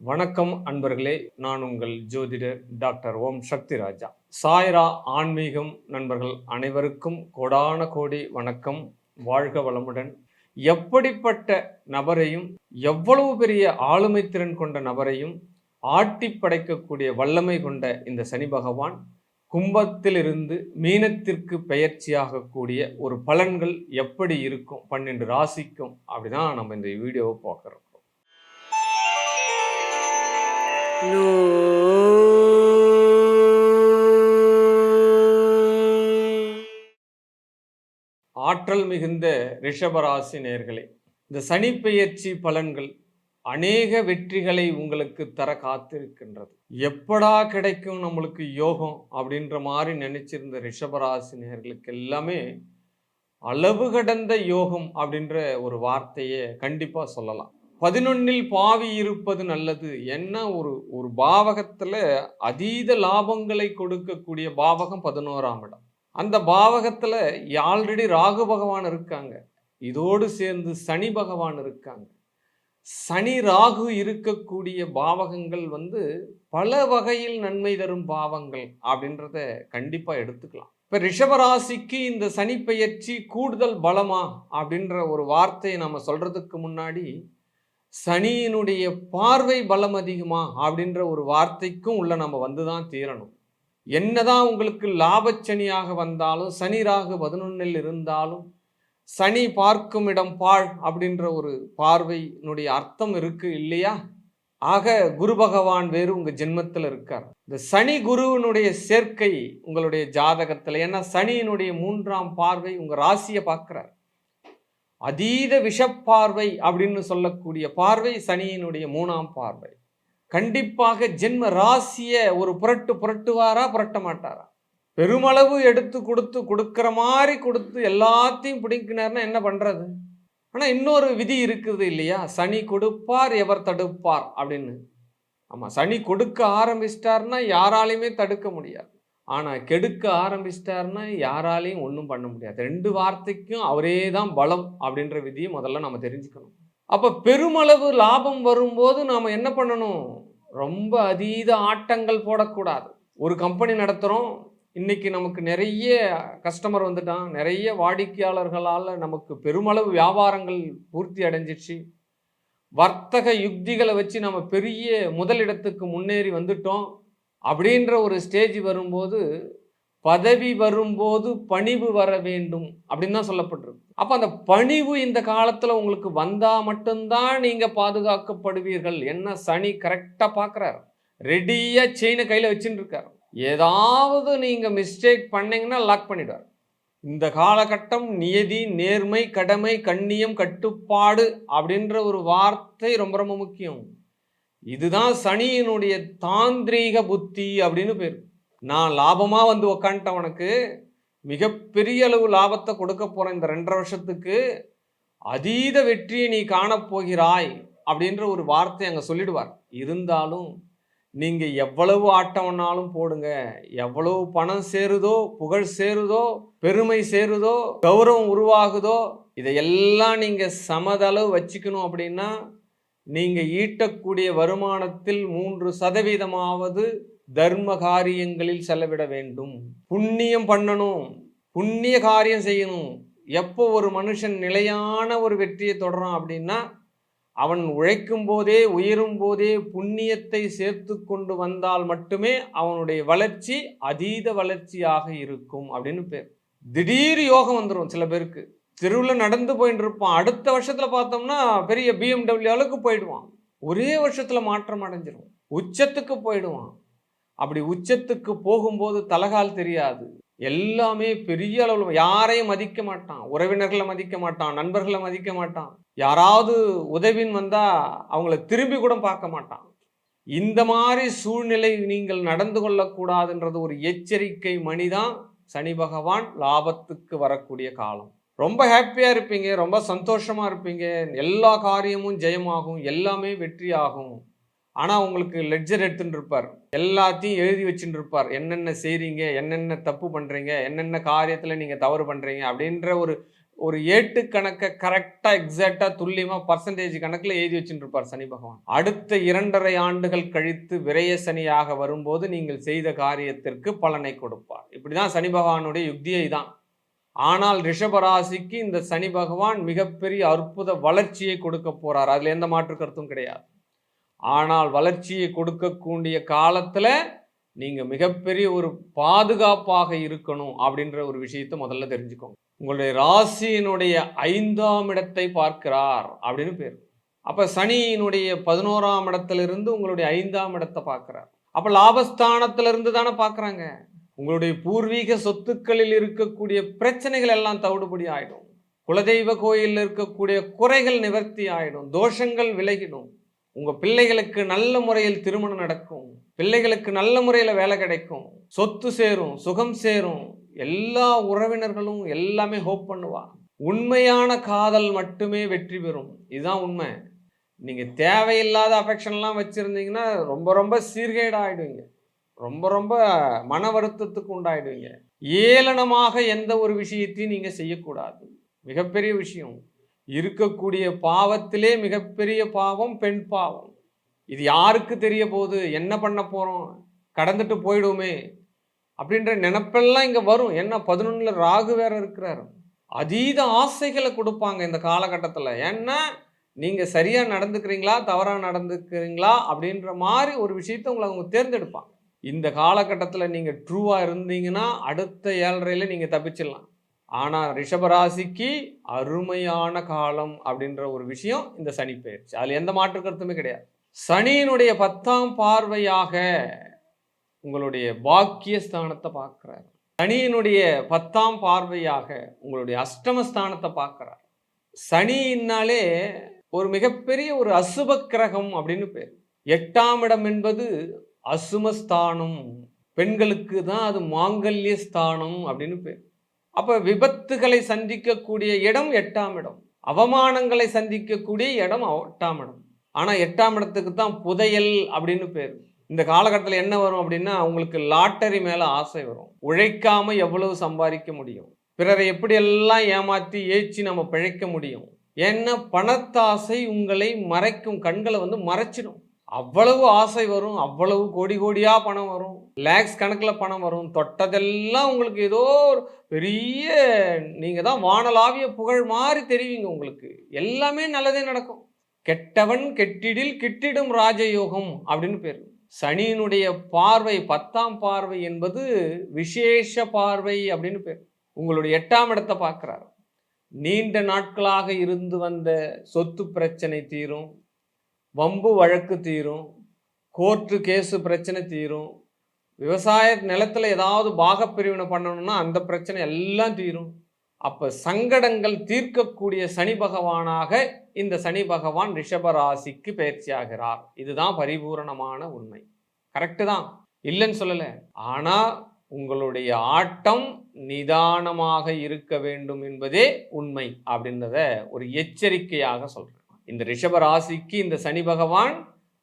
வணக்கம் அன்பர்களே, நான் உங்கள் ஜோதிடர் டாக்டர் ஓம் சக்தி ராஜா. சாய்ரா ஆன்மீகம் நண்பர்கள் அனைவருக்கும் கோடான கோடி வணக்கம். வாழ்க வளமுடன். எப்படிப்பட்ட நபரையும், எவ்வளவு பெரிய ஆளுமை திறன் கொண்ட நபரையும் ஆட்டி படைக்கக்கூடிய வல்லமை கொண்ட இந்த சனி பகவான் கும்பத்திலிருந்து மீனத்திற்கு பெயர்ச்சியாகக்கூடிய ஒரு பலன்கள் எப்படி இருக்கும் 12 ராசிக்கும் அப்படிதான் நம்ம இந்த வீடியோவை பார்க்குறோம். ஆற்றல் மிகுந்த ரிஷபராசி நேயர்களே, இந்த சனி பெயர்ச்சி பலன்கள் அநேக வெற்றிகளை உங்களுக்கு தர காத்திருக்கின்றது. எப்படா கிடைக்கும் நம்மளுக்கு யோகம் அப்படின்ற மாதிரி நினைச்சிருந்த ரிஷபராசி நேயர்களுக்கு எல்லாமே அளவு கடந்த யோகம் அப்படின்ற ஒரு வார்த்தையை கண்டிப்பா சொல்லலாம். 11 பாவி இருப்பது நல்லது. என்ன ஒரு பாவகத்துல அதீத லாபங்களை கொடுக்கக்கூடிய பாவகம் 11ஆம் இடம். அந்த பாவகத்துல ஆல்ரெடி ராகு பகவான் இருக்காங்க, இதோடு சேர்ந்து சனி பகவான் இருக்காங்க. சனி ராகு இருக்கக்கூடிய பாவகங்கள் பல வகையில் நன்மை தரும் பாவங்கள் அப்படின்றத கண்டிப்பா எடுத்துக்கலாம். இப்ப ரிஷபராசிக்கு இந்த சனி பெயர்ச்சி கூடுதல் பலமா அப்படின்ற ஒரு வார்த்தையை நம்ம சொல்றதுக்கு முன்னாடி, சனியினுடைய பார்வை பலம் அதிகமா அப்படின்ற ஒரு வார்த்தைக்கும் உள்ள நம்ம வந்துதான் தீரணும். என்னதான் உங்களுக்கு லாபச்சனியாக வந்தாலும், சனி ராகு 11 இருந்தாலும், சனி பார்க்கும் இடம் பாழ் அப்படின்ற ஒரு பார்வையினுடைய அர்த்தம் இருக்கு இல்லையா? ஆக குரு பகவான் வேறு உங்க ஜென்மத்தில் இருக்கார். இந்த சனி குருவினுடைய சேர்க்கை உங்களுடைய ஜாதகத்துல, ஏன்னா சனியினுடைய 3ஆம் பார்வை உங்க ராசியை பார்க்கிறார். அதீத விஷப்பார்வை அப்படின்னு சொல்லக்கூடிய பார்வை சனியினுடைய 3ஆம் பார்வை. கண்டிப்பாக ஜென்ம ராசிய ஒரு புரட்டுவாரா, புரட்ட மாட்டாரா? பெருமளவு எடுத்து கொடுக்கிற மாதிரி கொடுத்து எல்லாத்தையும் பிடிக்கினார்னா என்ன பண்றது? ஆனா இன்னொரு விதி இருக்குது இல்லையா? சனி கொடுப்பார் எவர் தடுப்பார் அப்படின்னு. ஆமா, சனி கொடுக்க ஆரம்பிச்சிட்டார்னா யாராலையுமே தடுக்க முடியாது. ஆனா கெடுக்க ஆரம்பிச்சிட்டாருன்னா யாராலையும் ஒன்றும் பண்ண முடியாது. 2 வார்த்தைக்கும் அவரே தான் பலம் அப்படின்ற விதியை முதல்ல நம்ம தெரிஞ்சுக்கணும். அப்ப பெருமளவு லாபம் வரும்போது நாம என்ன பண்ணணும்? ரொம்ப அதீத ஆட்டங்கள் போடக்கூடாது. ஒரு கம்பெனி நடத்துறோம், இன்னைக்கு நமக்கு நிறைய கஸ்டமர் வந்துட்டான், நிறைய வாடிக்கையாளர்களால் நமக்கு பெருமளவு வியாபாரங்கள் பூர்த்தி அடைஞ்சிச்சு, வர்த்தக யுக்திகளை வச்சு நம்ம பெரிய முதலிடத்துக்கு முன்னேறி வந்துட்டோம் அப்படின்ற ஒரு ஸ்டேஜ் வரும்போது, பதவி வரும்போது பணிவு வர வேண்டும் அப்படின்னு தான் சொல்லப்பட்டிருக்கு. அப்ப அந்த பணிவு இந்த காலத்துல உங்களுக்கு வந்தா மட்டும்தான் நீங்க பாதுகாக்கப்படுவீர்கள். என்ன சனி கரெக்டா பாக்குறாரு, ரெடியா செயினை கையில வச்சுட்டு இருக்காரு. ஏதாவது நீங்க மிஸ்டேக் பண்ணீங்கன்னா லாக் பண்ணிடுவார். இந்த காலகட்டம் நியதி, நேர்மை, கடமை, கண்ணியம், கட்டுப்பாடு அப்படின்ற ஒரு வார்த்தை ரொம்ப ரொம்ப முக்கியம். இதுதான் சனியினுடைய தாந்திரீக புத்தி அப்படின்னு பேர். நான் லாபமா உக்காண்டவனுக்கு மிகப்பெரிய அளவு லாபத்தை கொடுக்க போறேன், இந்த 2.5 வருஷத்துக்கு அதீத வெற்றியை நீ காணப்போகிறாய் அப்படின்ற ஒரு வார்த்தை அங்க சொல்லிடுவார். இருந்தாலும் நீங்க எவ்வளவு ஆட்டம்னாலும் போடுங்க, எவ்வளவு பணம் சேருதோ, புகழ் சேருதோ, பெருமை சேருதோ, கௌரவம் உருவாகுதோ, இதையெல்லாம் நீங்க சமதளவு வச்சுக்கணும். அப்படின்னா நீங்க ஈட்டக்கூடிய வருமானத்தில் 3% தர்ம காரியங்களில் செலவிட வேண்டும். புண்ணியம் பண்ணணும், புண்ணிய காரியம் செய்யணும். எப்போ ஒரு மனுஷன் நிலையான ஒரு வெற்றியை தொடரான் அப்படின்னா, அவன் உழைக்கும் போதே, உயரும் போதே புண்ணியத்தை சேர்த்து கொண்டு வந்தால் மட்டுமே அவனுடைய வளர்ச்சி அதீத வளர்ச்சியாக இருக்கும் அப்படின்னு பேர். திடீர் யோகம் வந்துடும் சில பேருக்கு. தெருவில் நடந்து போயிட்டு இருப்பான், அடுத்த வருஷத்துல பார்த்தோம்னா பெரிய BMW அளவுக்கு போயிடுவான். ஒரே வருஷத்துல மாற்றம் அடைஞ்சிரும், உச்சத்துக்கு போயிடுவான். அப்படி உச்சத்துக்கு போகும்போது தலகால் தெரியாது, எல்லாமே பெரிய அளவில். யாரையும் மதிக்க மாட்டான், உறவினர்களை மதிக்க மாட்டான், நண்பர்களை மதிக்க மாட்டான், யாராவது உதவின்னு வந்தா அவங்கள திரும்பி கூட பார்க்க மாட்டான். இந்த மாதிரி சூழ்நிலை நீங்கள் நடந்து கொள்ளக்கூடாதுன்றது ஒரு எச்சரிக்கை மணிதான் சனி பகவான் லாபத்துக்கு வரக்கூடிய காலம். ரொம்ப ஹாப்பியா இருப்பீங்க, ரொம்ப சந்தோஷமா இருப்பீங்க, எல்லா காரியமும் ஜெயமாகும், எல்லாமே வெற்றி ஆகும். ஆனால் உங்களுக்கு லெட்ஜர் எடுத்துட்டு இருப்பார், எல்லாத்தையும் எழுதி வச்சுட்டு இருப்பார். என்னென்ன செய்கிறீங்க, என்னென்ன தப்பு பண்ணுறீங்க, என்னென்ன காரியத்தில் நீங்கள் தவறு பண்ணுறீங்க அப்படின்ற ஒரு ஏட்டு கணக்கை கரெக்டாக எக்ஸாக்டாக துல்லியமாக பர்சன்டேஜ் கணக்கில் எழுதி வச்சுட்டு இருப்பார் சனி பகவான். அடுத்த 2.5 ஆண்டுகள் கழித்து விரய சனியாக வரும்போது நீங்கள் செய்த காரியத்திற்கு பலனை கொடுப்பார். இப்படிதான் சனி பகவானுடைய யுக்தியை தான். ஆனால் ரிஷபராசிக்கு இந்த சனி பகவான் மிகப்பெரிய அற்புத வளர்ச்சியை கொடுக்க போறார். அதுல எந்த மாற்று கருத்தும் கிடையாது. ஆனால் வளர்ச்சியை கொடுக்கக்கூடிய காலத்துல நீங்க மிகப்பெரிய ஒரு பாதுகாப்பாக இருக்கணும் அப்படின்ற ஒரு விஷயத்தை முதல்ல தெரிஞ்சுக்கோங்க. உங்களுடைய ராசியினுடைய 5ஆம் இடத்தை பார்க்கிறார் அப்படின்னு பேர். அப்ப சனியினுடைய 11ஆம் இடத்திலிருந்து உங்களுடைய 5ஆம் இடத்தை பார்க்கிறார். அப்ப லாபஸ்தானத்திலிருந்து தானே பார்க்கறாங்க. உங்களுடைய பூர்வீக சொத்துக்களில் இருக்கக்கூடிய பிரச்சனைகள் எல்லாம் தவிடுபடி ஆயிடும். குலதெய்வ கோயிலில் இருக்கக்கூடிய குறைகள் நிவர்த்தி ஆயிடும். தோஷங்கள் விலகிடும். உங்க பிள்ளைகளுக்கு நல்ல முறையில் திருமணம் நடக்கும். பிள்ளைகளுக்கு நல்ல முறையில வேலை கிடைக்கும். சொத்து சேரும், சுகம் சேரும். எல்லா உறவினர்களும் எல்லாமே ஹோப் பண்ணுவா. உண்மையான காதல் மட்டுமே வெற்றி பெறும். இதுதான் உண்மை. நீங்க தேவையில்லாத அஃபெக்ஷன்லாம் வச்சிருந்தீங்கன்னா ரொம்ப ரொம்ப சீர்கேடு ஆயிடுவீங்க. ரொம்ப ரொம்ப மன வருத்தத்துக்கு உண்டாயிடுவீங்க. ஏளனமாக எந்த ஒரு விஷயத்தையும் நீங்க செய்யக்கூடாது. மிகப்பெரிய விஷயம். இருக்கக்கூடிய பாவத்திலே மிகப்பெரிய பாவம் பெண் பாவம். இது யாருக்கு தெரிய போகுது, என்ன பண்ண போறோம், கடந்துட்டு போயிடுவோமே அப்படின்ற நினைப்பெல்லாம் இங்க வரும். என்ன 11ல ராகு வேற இருக்கிறார். அதீத ஆசைகளை கொடுப்பாங்க இந்த காலகட்டத்தில். ஏன்னா நீங்க சரியா நடந்துக்கிறீங்களா தவறா நடந்துக்கிறீங்களா அப்படின்ற மாதிரி ஒரு விஷயத்தை உங்களை அவங்க தேர்ந்தெடுப்பாங்க. இந்த காலகட்டத்தில் நீங்க ட்ரூவா இருந்தீங்கன்னா அடுத்த 7.5ல நீங்க தப்பிச்சிடலாம். ஆனா ரிஷபராசிக்கு அருமையான காலம் அப்படின்ற ஒரு விஷயம் இந்த சனி பெயர்ச்சி. அதுல எந்த மாற்று கருத்துமே கிடையாது. சனியினுடைய 10ஆம் பார்வையாக உங்களுடைய பாக்கிய ஸ்தானத்தை பார்க்கிறார். சனியினுடைய 10ஆம் பார்வையாக உங்களுடைய அஷ்டமஸ்தானத்தை பார்க்கிறார். சனியினாலே ஒரு மிகப்பெரிய ஒரு அசுப கிரகம் அப்படின்னு பேர். 8ஆம் இடம் என்பது அசுமஸ்தானம். பெண்களுக்கு தான் அது மாங்கல்ய ஸ்தானம் அப்படின்னு பேர். அப்ப விபத்துகளை சந்திக்கக்கூடிய இடம் 8ஆம் இடம். அவமானங்களை சந்திக்கக்கூடிய இடம் 8ஆம் இடம். ஆனா 8ஆம் இடத்துக்கு தான் புதையல் அப்படின்னு பேர். இந்த காலகட்டத்தில் என்ன வரும் அப்படின்னா உங்களுக்கு லாட்டரி மேல ஆசை வரும். உழைக்காம எவ்வளவு சம்பாதிக்க முடியும், பிறரை எப்படியெல்லாம் ஏமாத்தி ஏச்சி நம்ம பிழைக்க முடியும். ஏன்னா பணத்தாசை உங்களை மறைக்கும், கண்களை மறைச்சிடும். அவ்வளவு ஆசை வரும், அவ்வளவு கோடி கோடியா பணம் வரும், லேக்ஸ் கணக்கில் பணம் வரும். தொட்டதெல்லாம் உங்களுக்கு ஏதோ பெரிய நீங்க தான் வானலாவிய புகழ் மாதிரி தெரிவிங்க. உங்களுக்கு எல்லாமே நல்லதே நடக்கும். கெட்டவன் கெட்டிடில் கிட்டிடும் ராஜயோகம் அப்படின்னு பேர். சனியினுடைய பார்வை 10ஆம் பார்வை என்பது விசேஷ பார்வை அப்படின்னு பேர். உங்களுடைய 8ஆம் இடத்தை பார்க்கிறார். நீண்ட நாட்களாக இருந்து வந்த சொத்து பிரச்சனை தீரும், வம்பு வழக்கு தீரும், கோர்ட்டு கேஸு பிரச்சனை தீரும், விவசாய நிலத்தில் ஏதாவது பாகப்பிரிவினை பண்ணணும்னா அந்த பிரச்சனை எல்லாம் தீரும். அப்போ சங்கடங்கள் தீர்க்கக்கூடிய சனி பகவானாக இந்த சனி பகவான் ரிஷபராசிக்கு பயிற்சியாகிறார். இதுதான் பரிபூரணமான உண்மை. கரெக்டு தான், இல்லைன்னு சொல்லலை. ஆனால் உங்களுடைய ஆட்டம் நிதானமாக இருக்க வேண்டும் என்பதே உண்மை அப்படின்றத ஒரு எச்சரிக்கையாக சொல்கிறேன். இந்த ரிஷபராசிக்கு இந்த சனி பகவான்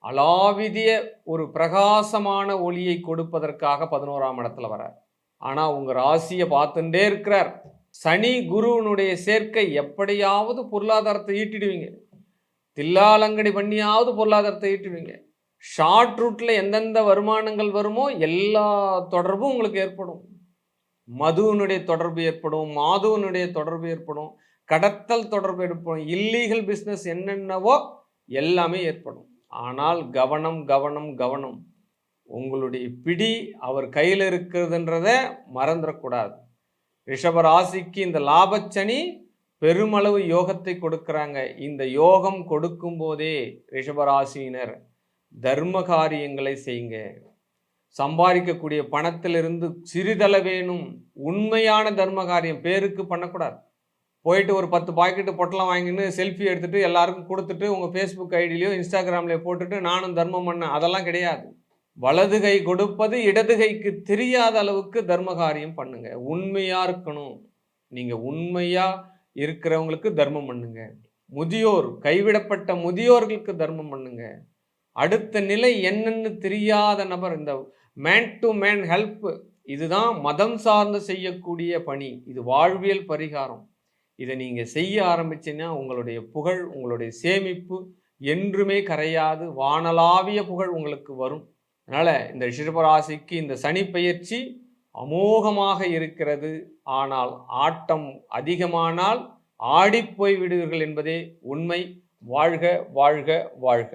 அலாவிதிய ஒரு பிரகாசமான ஒளியை கொடுப்பதற்காக 11ஆம் இடத்துல வரார். ஆனால் உங்கள் ராசியை பார்த்துட்டே இருக்கிறார். சனி குருவனுடைய சேர்க்கை எப்படியாவது பொருளாதாரத்தை ஈட்டிடுவீங்க. தில்லாலங்கடி பண்ணியாவது பொருளாதாரத்தை ஈட்டுவீங்க. ஷார்ட் ரூட்டில் எந்தெந்த வருமானங்கள் வருமோ எல்லா தொடர்பும் உங்களுக்கு ஏற்படும். மதுவனுடைய தொடர்பு ஏற்படும், மாதுவனுடைய தொடர்பு ஏற்படும், கடத்தல் தொடர்பு ஏற்படும், இல்லீகல் பிஸ்னஸ் என்னென்னவோ எல்லாமே ஏற்படும். ஆனால் கவனம் கவனம் கவனம். உங்களுடைய பிடி அவர் கையில் இருக்கிறதுன்றத மறந்துடக்கூடாது. ரிஷபராசிக்கு இந்த லாபச்சனி பெருமளவு யோகத்தை கொடுக்குறாங்க. இந்த யோகம் கொடுக்கும் போதே ரிஷபராசியினர் தர்ம காரியங்களை செய்யுங்க. சம்பாதிக்கக்கூடிய பணத்திலிருந்து சிறிதளவேனும் உண்மையான தர்ம காரியம், பேருக்கு பண்ணக்கூடாது. போயிட்டு ஒரு 10 பாக்கெட்டு பொட்டலாம் வாங்கின்னு செல்ஃபி எடுத்துட்டு எல்லாருக்கும் கொடுத்துட்டு உங்கள் ஃபேஸ்புக் ஐடியிலையோ இன்ஸ்டாகிராம்லையோ போட்டுட்டு நானும் தர்மம் பண்ணேன், அதெல்லாம் கிடையாது. வலது கை கொடுப்பது இடது கைக்கு தெரியாத அளவுக்கு தர்ம காரியம் பண்ணுங்க. உண்மையா இருக்கணும். நீங்க உண்மையா இருக்கிறவங்களுக்கு தர்மம் பண்ணுங்க. முதியோர், கைவிடப்பட்ட முதியோர்களுக்கு தர்மம் பண்ணுங்க. அடுத்த நிலை என்னன்னு தெரியாத நபர், இந்த மேன் டு மேன் ஹெல்ப், இதுதான் மதம் சார்ந்து செய்யக்கூடிய பணி. இது வாழ்வியல் பரிகாரம். இதை நீங்கள் செய்ய ஆரம்பிச்சீங்கன்னா உங்களுடைய புகழ், உங்களுடைய சேமிப்பு என்றுமே கரையாது. வானளாவிய புகழ் உங்களுக்கு வரும். அதனால் இந்த ரிஷபராசிக்கு இந்த சனி பெயர்ச்சி அமோகமாக இருக்கிறது. ஆனால் ஆட்டம் அதிகமானால் ஆடிப்போய் விடுவீர்கள் என்பதே உண்மை. வாழ்க வாழ்க வாழ்க.